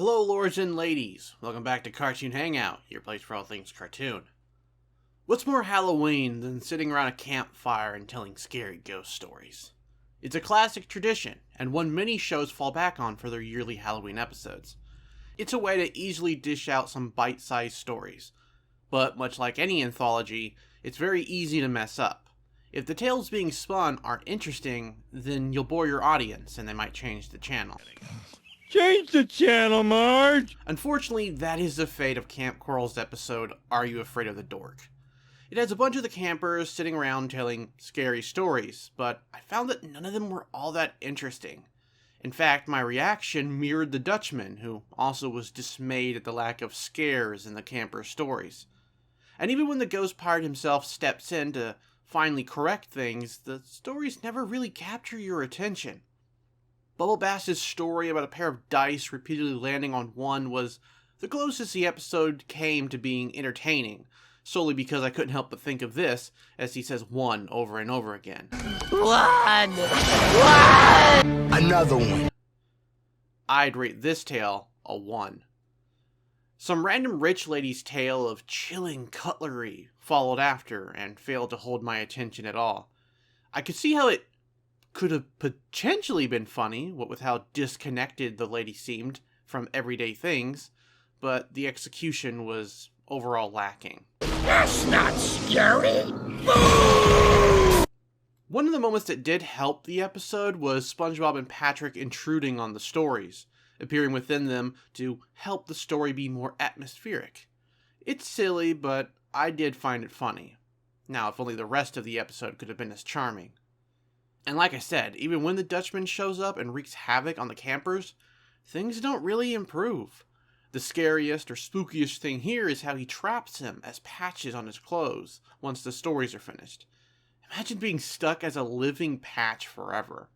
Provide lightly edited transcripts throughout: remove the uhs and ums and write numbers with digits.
Hello lords and ladies, welcome back to Cartoon Hangout, your place for all things cartoon. What's more Halloween than sitting around a campfire and telling scary ghost stories? It's a classic tradition, and one many shows fall back on for their yearly Halloween episodes. It's a way to easily dish out some bite-sized stories, but much like any anthology, it's very easy to mess up. If the tales being spun aren't interesting, then you'll bore your audience and they might change the channel. Change the channel, Marge! Unfortunately, that is the fate of Kamp Koral's episode, Are You Afraid of the Dork? It has a bunch of the campers sitting around telling scary stories, but I found that none of them were all that interesting. In fact, my reaction mirrored the Dutchman, who also was dismayed at the lack of scares in the campers' stories. And even when the ghost pirate himself steps in to finally correct things, the stories never really capture your attention. Bubble Bass's story about a pair of dice repeatedly landing on one was the closest the episode came to being entertaining, solely because I couldn't help but think of this as he says one over and over again. One! Another one. I'd rate this tale a 1. Some random rich lady's tale of chilling cutlery followed after and failed to hold my attention at all. I could see how it could have potentially been funny, what with how disconnected the lady seemed from everyday things, but the execution was overall lacking. That's not scary! One of the moments that did help the episode was SpongeBob and Patrick intruding on the stories, appearing within them to help the story be more atmospheric. It's silly, but I did find it funny. Now, if only the rest of the episode could have been as charming. And like I said, even when the Dutchman shows up and wreaks havoc on the campers, things don't really improve. The scariest or spookiest thing here is how he traps him as patches on his clothes once the stories are finished. Imagine being stuck as a living patch forever.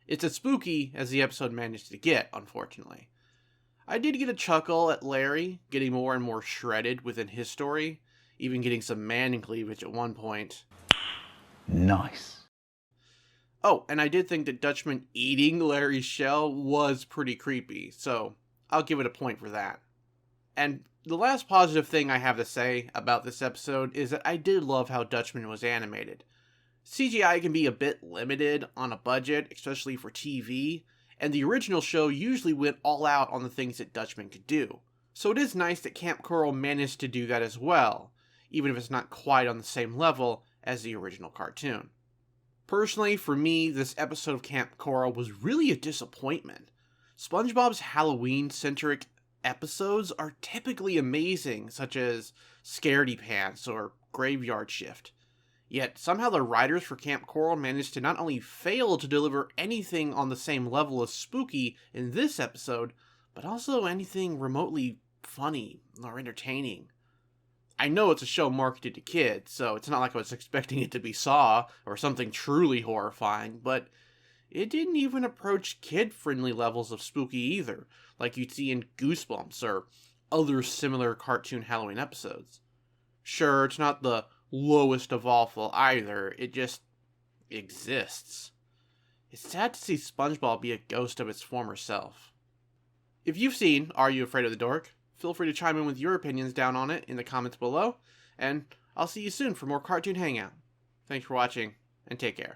It's as spooky as the episode managed to get, unfortunately. I did get a chuckle at Larry getting more and more shredded within his story, even getting some man cleavage at one point. Nice. Oh, and I did think that Dutchman eating Larry's shell was pretty creepy, so I'll give it a point for that. And the last positive thing I have to say about this episode is that I did love how Dutchman was animated. CGI can be a bit limited on a budget, especially for TV, and the original show usually went all out on the things that Dutchman could do. So it is nice that Kamp Koral managed to do that as well, even if it's not quite on the same level as the original cartoon. Personally, for me, this episode of Kamp Koral was really a disappointment. SpongeBob's Halloween-centric episodes are typically amazing, such as Scaredy Pants or Graveyard Shift. Yet, somehow the writers for Kamp Koral managed to not only fail to deliver anything on the same level as spooky in this episode, but also anything remotely funny or entertaining. I know it's a show marketed to kids, so it's not like I was expecting it to be Saw or something truly horrifying, but it didn't even approach kid-friendly levels of spooky either, like you'd see in Goosebumps or other similar cartoon Halloween episodes. Sure, it's not the lowest of awful either, it just exists. It's sad to see SpongeBob be a ghost of its former self. If you've seen Are You Afraid of the Dork? Feel free to chime in with your opinions down on it in the comments below, and I'll see you soon for more Cartoon Hangout. Thanks for watching, and take care.